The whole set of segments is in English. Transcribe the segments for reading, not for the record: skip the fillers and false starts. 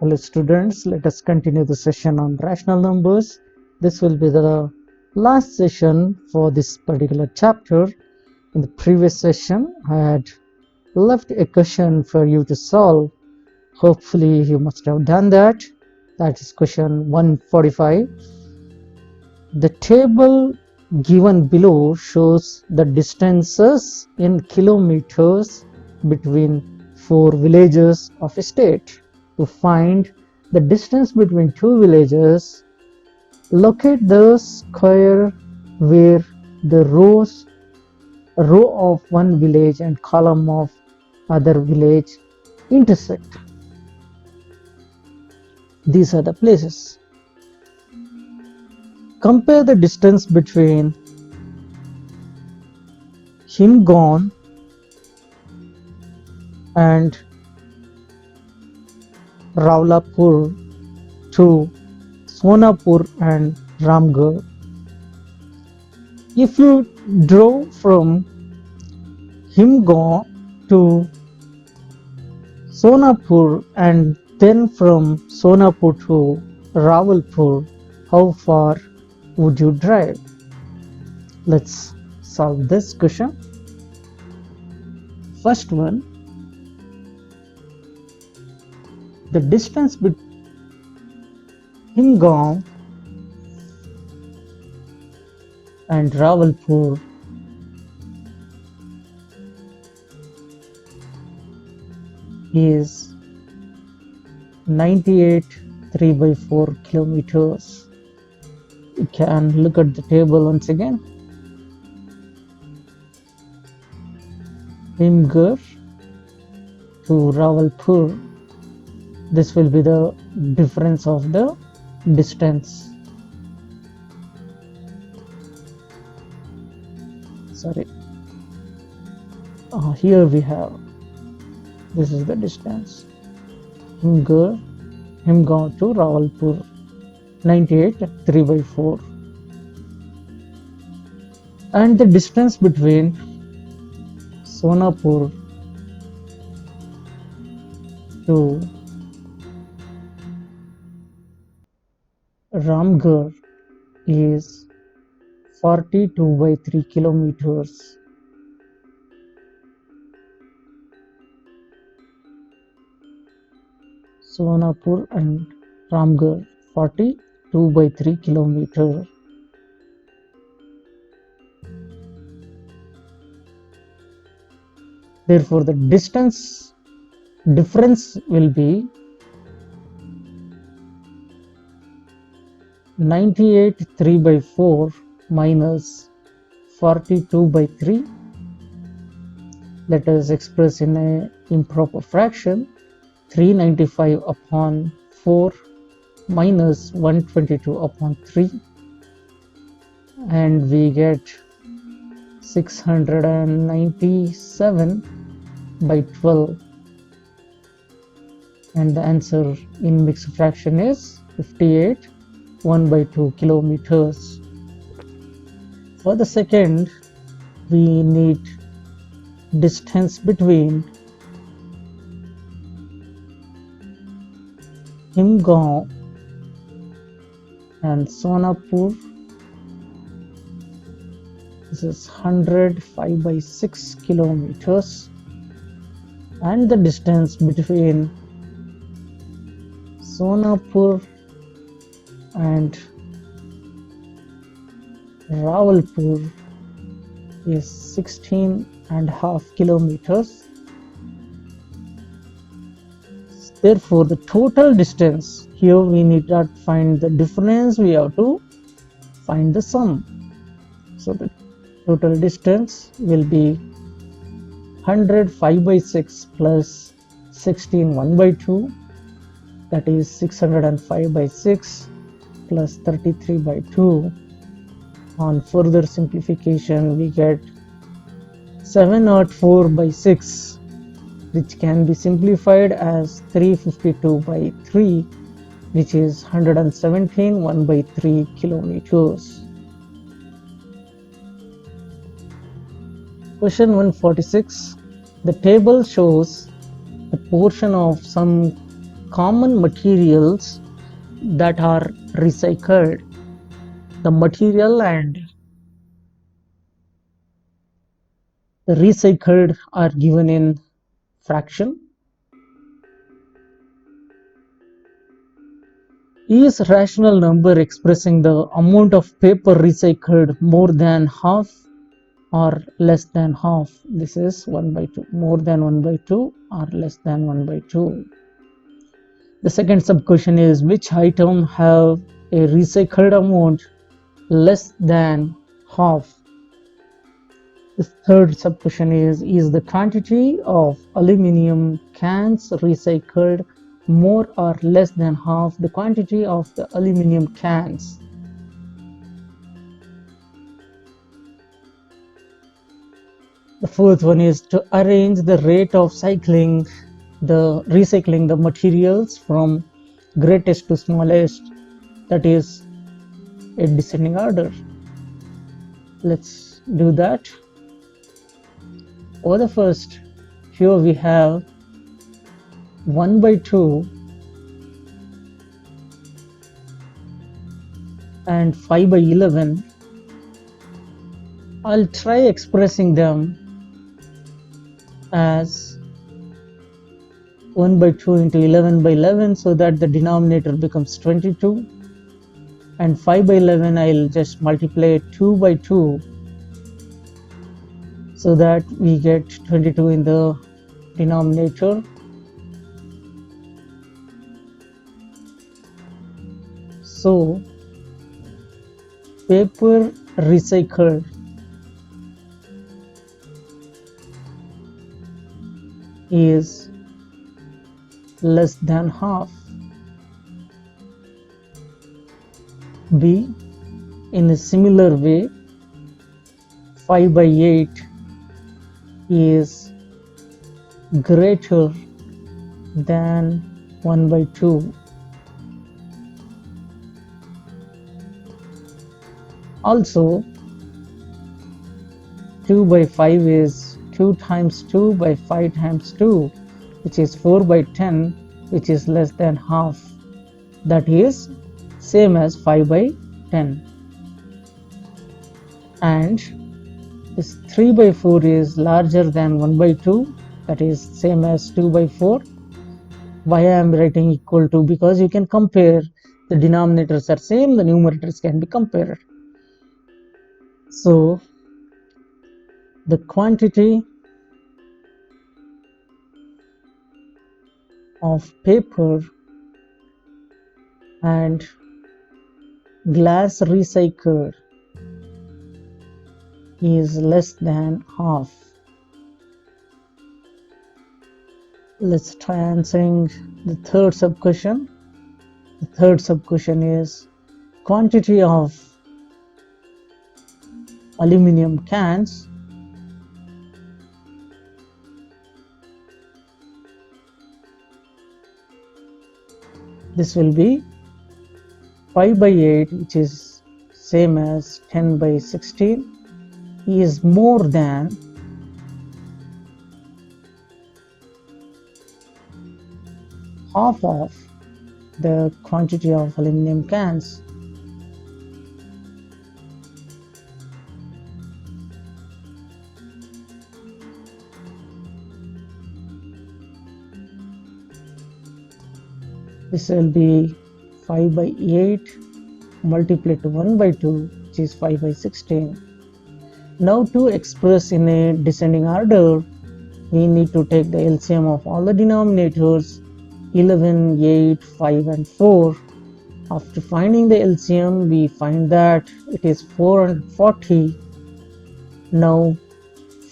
Hello students, let us continue the session on rational numbers. This will be the last session for this particular chapter. In the previous session, I had left a question for you to solve. Hopefully you must have done that. That is question 145. The table given below shows the distances in kilometers between 4 villages of a state. To find the distance between two villages, locate the square where the row of one village and column of other village intersect. These are the places. Compare the distance between Himgaon and Rawalpur to Sonapur and Ramgarh. If you drove from Himgaon to Sonapur and then from Sonapur to Rawalpur, how far would you drive? Let's solve this question. First one, the distance between Himgaon and Rawalpur is 98 3/4 kilometers. You can look at the table once again. Himgarh to Rawalpur. This will be the difference of the distance. Sorry. Here we have, this is the distance. Himgaon to Rawalpur, 98 3/4. And the distance between Sonapur to Ramgarh is 42/3 kilometers. Sonapur and Ramgarh, 42/3 kilometers. Therefore, the distance difference will be 98 3/4 minus 42/3. Let us express in an improper fraction. 395 upon 4 minus 122 upon 3, and we get 697/12, and the answer in mixed fraction is 58 1/2 kilometers. For the second, we need distance between Himgaon and Sonapur. This is 105/6 kilometers, and the distance between Sonapur and Rawalpur is 16.5 kilometers. Therefore, the total distance, here we need not find the difference, we have to find the sum. So the total distance will be 105/6 plus 16 1/2, that is 605/6 plus 33/2. On further simplification, we get 704/6, which can be simplified as 352/3, which is 117 1/3 kilometers. Question 146. The table shows the portion of some common materials that are recycled. The material and the recycled are given in fraction. Is rational number expressing the amount of paper recycled more than half or less than half? This is 1 by 2. More than 1 by 2 or less than 1 by 2. The second sub question is, which item have a recycled amount less than half? The third sub question is the quantity of aluminum cans recycled more or less than half the quantity of the aluminum cans? The fourth one is to arrange the rate of recycling the materials from greatest to smallest, that is a descending order. Let's do that. For the first, here we have 1 by 2 and 5 by 11. I'll try expressing them as 1 by 2 into 11 by 11 so that the denominator becomes 22, and 5 by 11 I'll just multiply 2 by 2 so that we get 22 in the denominator. So paper recycled is less than half. B, in a similar way, 5 by 8 is greater than 1 by 2. Also, 2 by 5 is 2 times 2 by 5 times 2, which is 4 by 10, which is less than half. That is same as 5 by 10. And this 3 by 4 is larger than 1 by 2, that is same as 2 by 4. Why I am writing equal to? Because you can compare, the denominators are same, the numerators can be compared. So the quantity of paper and glass recycled is less than half. Let's try answering the third sub question. The third sub question is quantity of aluminum cans this will be 5 by 8, which is same as 10 by 16, is more than half of the quantity of aluminum cans. This will be 5 by 8 multiplied to 1 by 2, which is 5 by 16. Now to express in a descending order, we need to take the LCM of all the denominators, 11, 8, 5 and 4. After finding the LCM, we find that it is 440. Now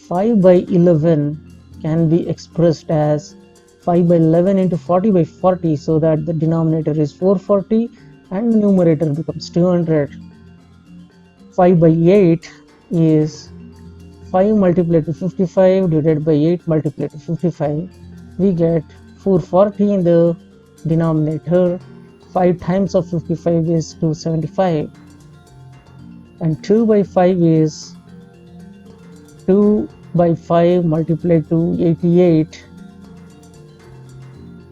5 by 11 can be expressed as 5 by 11 into 40 by 40, so that the denominator is 440 and the numerator becomes 200. 5 by 8 is 5 multiplied to 55 divided by 8 multiplied to 55. We get 440 in the denominator. 5 times of 55 is 275. And 2 by 5 is 2 by 5 multiplied to 88.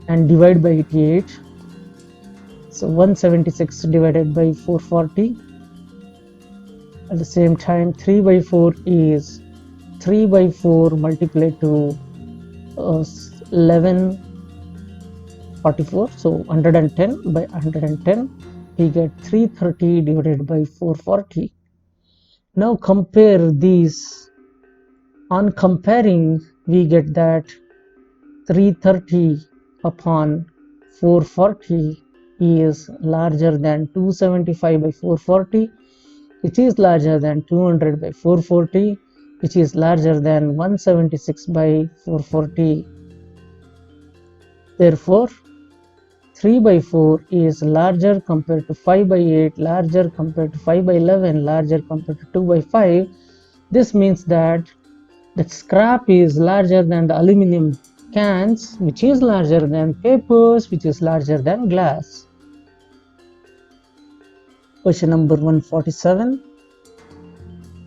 and divide by 88. So 176 divided by 440. At the same time, 3 by 4 is 3 by 4 multiplied to 1144. So 110 by 110, we get 330 divided by 440. Now compare these. On comparing, we get that 330 upon 440 is larger than 275 by 440, which is larger than 200 by 440, which is larger than 176 by 440. Therefore, 3 by 4 is larger compared to 5 by 8, larger compared to 5 by 11, larger compared to 2 by 5. This means that the scrap is larger than the aluminum cans, which is larger than papers, which is larger than glass. Question number 147.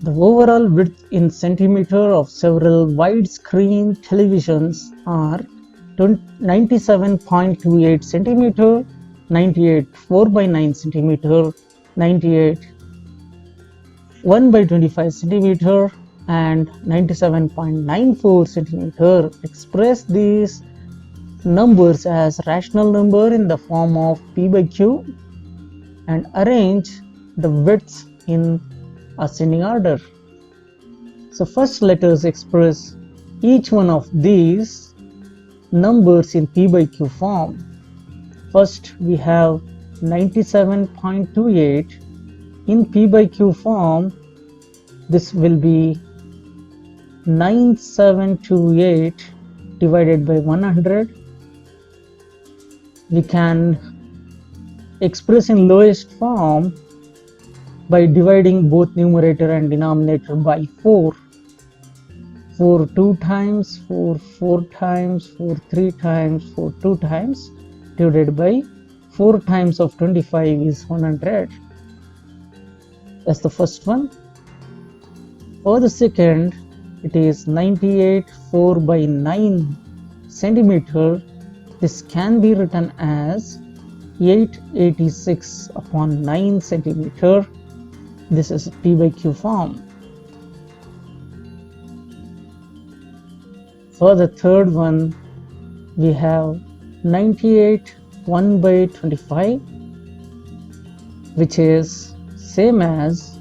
The overall width in centimeter of several widescreen televisions are 97.28 centimeter, 98 4 by 9 centimeter, 98 1 by 25 centimeter, and 97.94 centimeter. Express these numbers as rational number in the form of P by Q and arrange the widths in ascending order. So first let us express each one of these numbers in P by Q form. First we have 97.28 in P by Q form. This will be 9728 divided by 100. We can express in lowest form by dividing both numerator and denominator by 4. 4 2 times, 4 4 times, 4 3 times, 4 2 times, divided by 4 times of 25 is 100. That's the first one. For the second, it is 98 4 by 9 centimeter. This can be written as 886 upon 9 centimeter. This is P by Q form. For the third one, we have 98 1 by 25, which is same as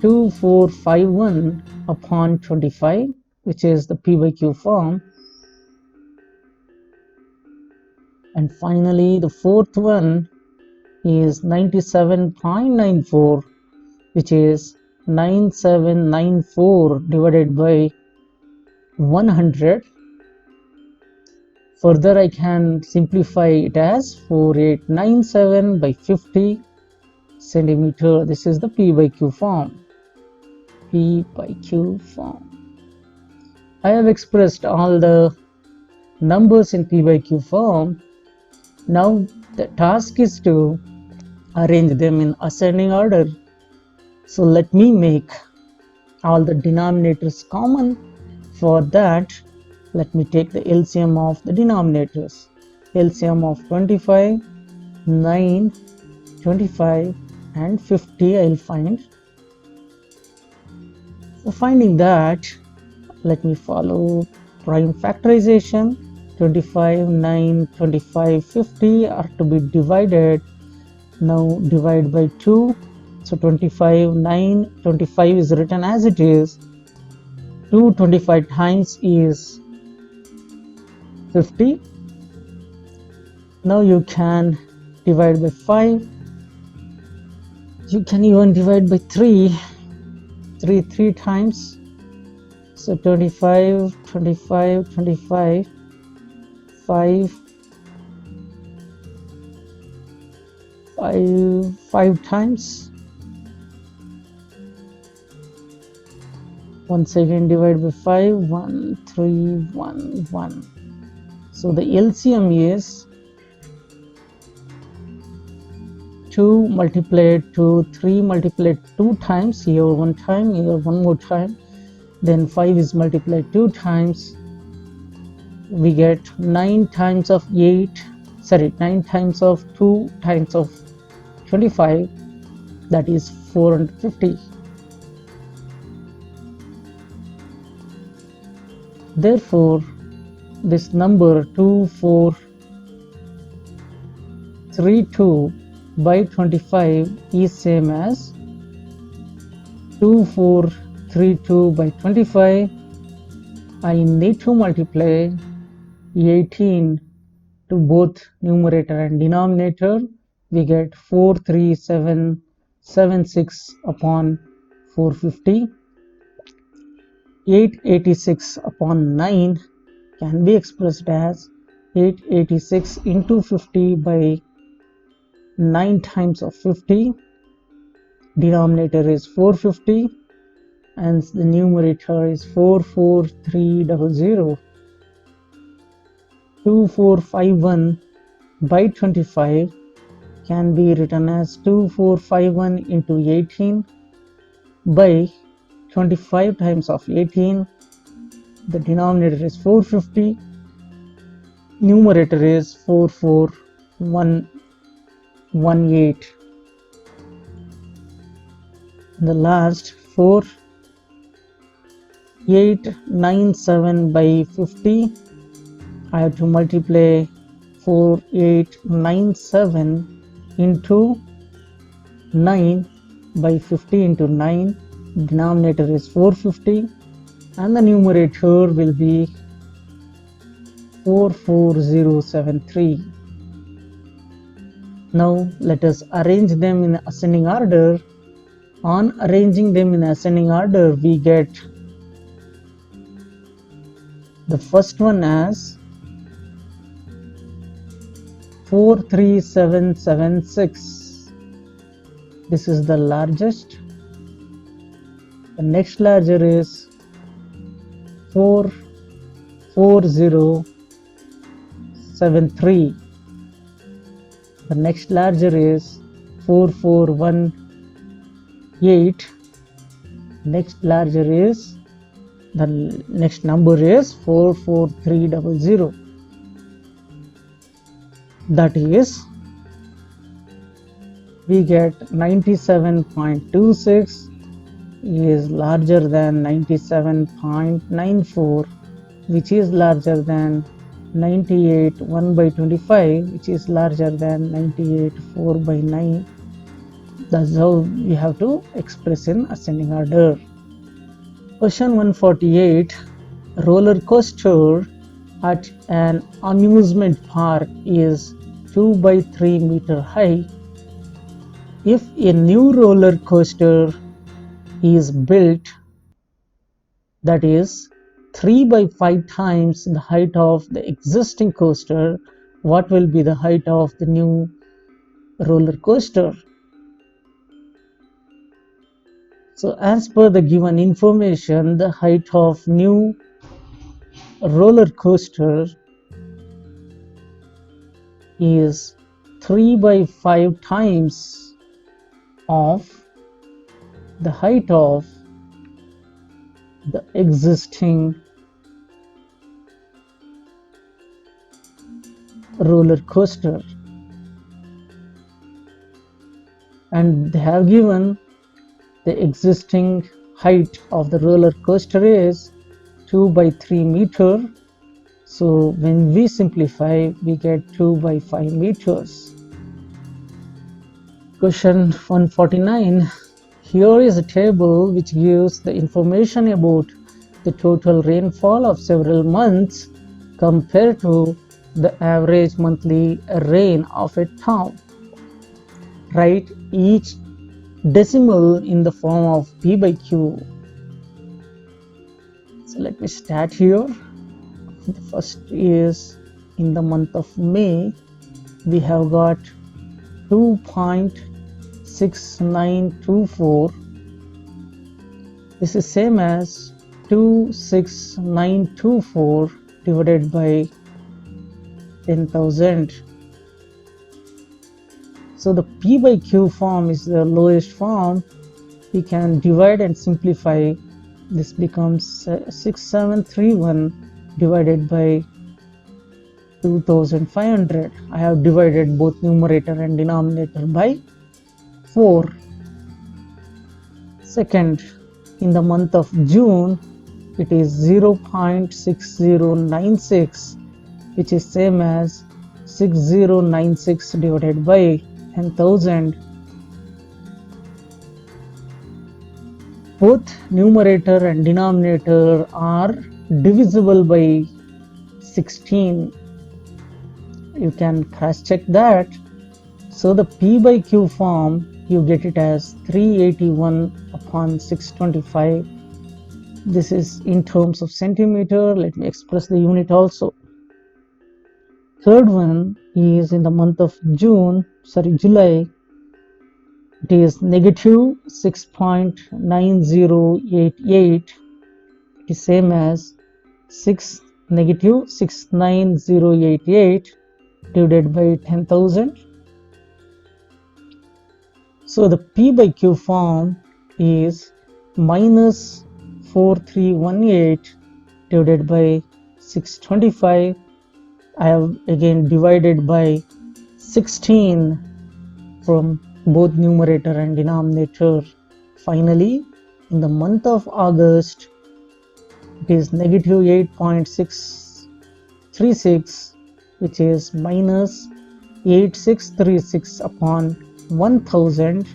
2451 upon 25, which is the P by Q form. And finally, the fourth one is 97.94, which is 9794 divided by 100. Further, I can simplify it as 4897 by 50 centimeter. This is the P by Q form. P by Q form. I have expressed all the numbers in P by Q form. Now the task is to arrange them in ascending order. So let me make all the denominators common. For that, let me take the LCM of the denominators. LCM of 25, 9, 25 and 50 I'll find. For finding that, let me follow prime factorization. 25, 9, 25, 50 are to be divided. Now divide by 2. So 25, 9, 25 is written as it is. 2 25 times is 50. Now you can divide by 5. You can even divide by 3. 3 times. So 25, 25, 25, 5 times. Once again divide by 5, 1, 3, 1, 1. So the LCM is 2 multiplied to 3 multiplied 2 times, here one time, here one more time. Then 5 is multiplied 2 times. we get 9 times of 2 times of 25, that is 450. Therefore, this number 2432 by 25 is same as 2432 by 25. I need to multiply 18 to both numerator and denominator. We get 43776 upon 450. 886 upon 9 can be expressed as 886 into 50 by 9 times of 50. Denominator is 450 and the numerator is 44300. 2451 by 25 can be written as 2451 into 18 by 25 times of 18. The denominator is 450. Numerator is 44118. The last 4897 by 50. I have to multiply 4897 into 9 by 50 into 9. Denominator is 450 and the numerator will be 44073. Now let us arrange them in ascending order. On arranging them in ascending order, we get the first one as 43776. This is the largest. The next larger is 44073. The next larger is 4418. Next larger is, the next number is 44300. That is, we get 97.26 is larger than 97.94, which is larger than 98 1 by 25, which is larger than 98 4 by 9. That's how we have to express in ascending order. Question 148. Roller coaster at an amusement park is 2 by 3 meter high. If a new roller coaster is built that is 3 by 5 times the height of the existing coaster, what will be the height of the new roller coaster? So as per the given information, the height of new roller coaster is 3 by 5 times of the height of the existing roller coaster, and they have given the existing height of the roller coaster is 2 by 3 meter. So when we simplify, we get 2 by 5 meters. Question 149. Here is a table which gives the information about the total rainfall of several months compared to the average monthly rain of a town. Write each decimal in the form of P by Q. So let me start here. The first is in the month of May, we have got 2.6924. This is same as 26924 divided by 10,000. So the P by Q form is the lowest form. We can divide and simplify. This becomes 6731 divided by 2500. I have divided both numerator and denominator by 4. Second, in the month of June, it is 0.6096, which is same as 6096 divided by 10,000. Both numerator and denominator are divisible by 16. You can cross check that. So the P by Q form, you get it as 381 upon 625. This is in terms of centimeter. Let me express the unit also. Third one is in the month of July. It is negative 6.9088. It is same as negative 69088 divided by 10,000. So the P by Q form is minus 4318 divided by 625. I have again divided by 16 from both numerator and denominator. Finally, in the month of August, it is negative 8.636, which is minus 8636 upon 1000.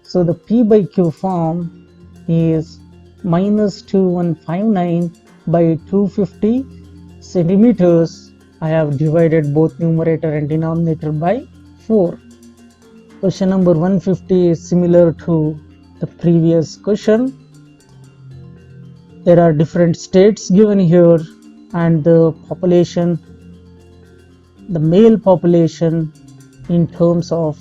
So the P by Q form is minus 2159 by 250 centimeters. I have divided both numerator and denominator by 4. Question number 150 is similar to the previous question. There are different states given here, and the population, the male population in terms of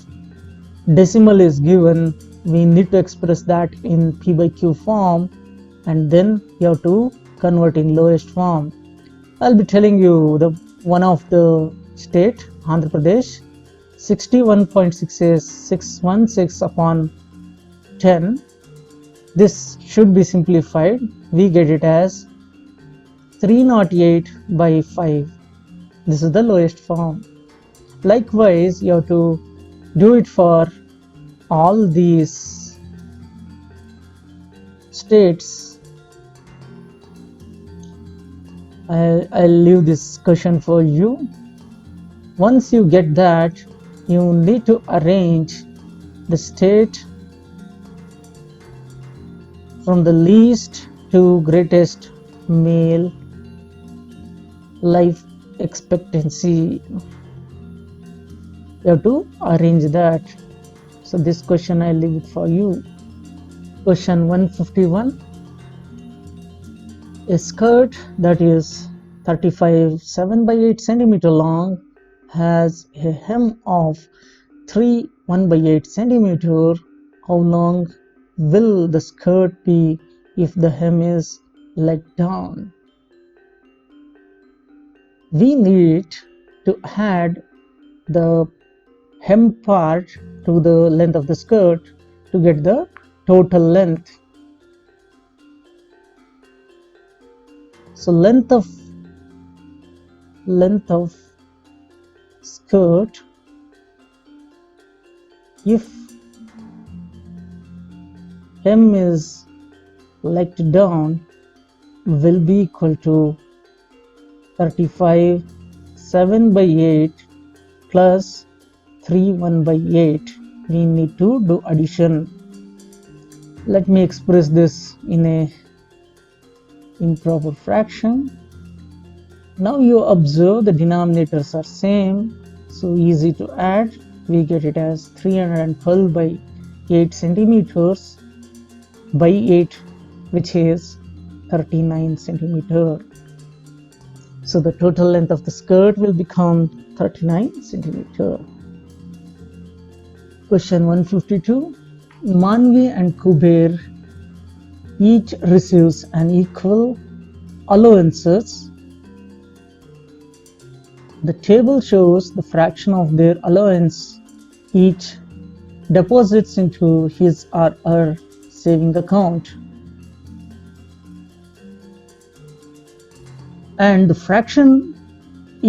decimal is given. We need to express that in P by Q form, and then you have to convert in lowest form. I'll be telling you the one of the state, Andhra Pradesh. 61.6 is 616 upon 10. This should be simplified. We get it as 308 by 5. This is the lowest form. Likewise, you have to do it for all these states. I'll leave this question for you. Once you get that, you need to arrange the state from the least to greatest male life expectancy. You have to arrange that. So this question I leave it for you. Question 151. A skirt that is 35 by 8 centimeter long has a hem of 1 by 8 centimeter. How long will the skirt be if the hem is let down? We need to add the hem part to the length of the skirt to get the total length. So length of skirt, if hem is let down, will be equal to 35 7 by 8 plus 3 1 by 8. We need to do addition. Let me express this in a improper fraction. Now you observe the denominators are same, so easy to add. We get it as 312 by 8 centimeters by 8, which is 39 centimeter. So the total length of the skirt will become 39 centimeter. Question 152. Manvi and Kuber each receives an equal allowances. The table shows the fraction of their allowance each deposits into his or her saving account, and the fraction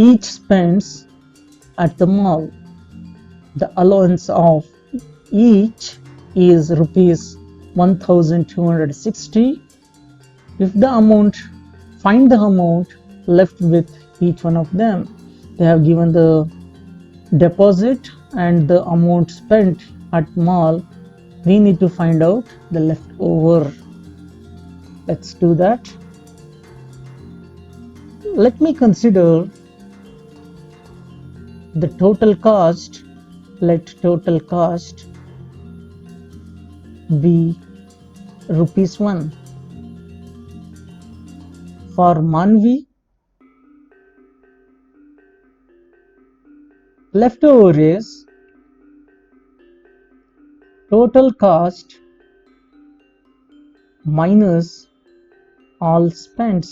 each spends at the mall. The allowance of each is rupees 1260. If the amount, find the amount left with each one of them. They have given the deposit and the amount spent at mall. We need to find out the leftover. Let's do that. Let me consider the total cost. Let total cost be rupees 1. For Manvi, leftover is total cost minus all spends.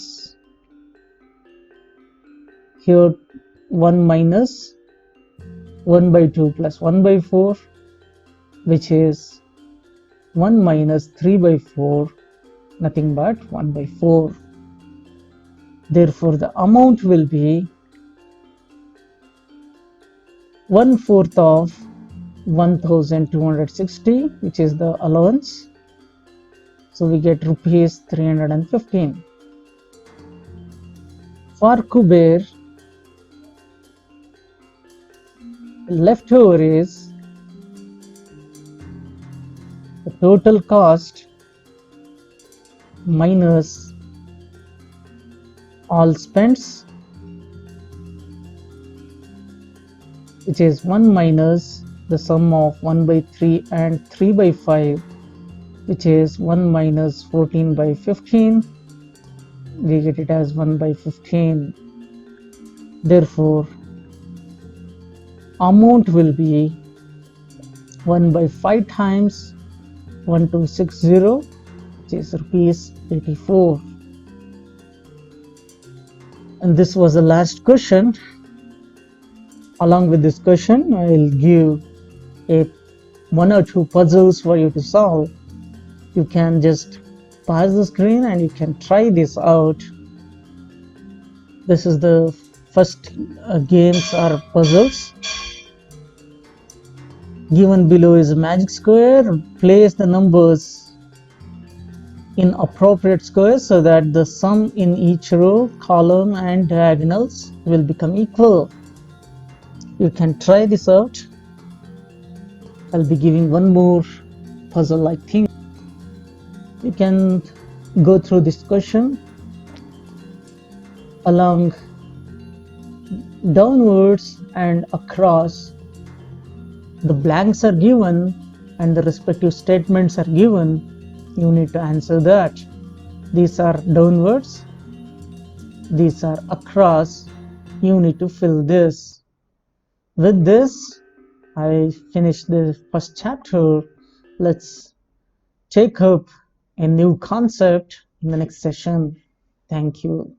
Here 1 minus 1 by 2 plus 1 by 4, which is 1 minus 3 by 4, nothing but 1 by 4. Therefore, the amount will be 1/4 of 1260, which is the allowance. So we get rupees 315. For Kuber, leftover is the total cost minus all spends, which is 1 minus the sum of 1 by 3 and 3 by 5, which is 1 minus 14 by 15. We get it as 1 by 15. Therefore, amount will be 1 by 5 times 1260, which is rupees 84. And this was the last question. Along with this question, I will give one or two puzzles for you to solve. You can just pause the screen and you can try this out. This is the first games or puzzles. Given below is a magic square. Place the numbers in appropriate squares so that the sum in each row, column and diagonals will become equal. You can try this out. I'll be giving one more puzzle-like thing. You can go through this question along downwards and across. The blanks are given and the respective statements are given. You need to answer that. These are downwards, these are across. You need to fill this. With this, I finished the first chapter. Let's take up a new concept in the next session. Thank you.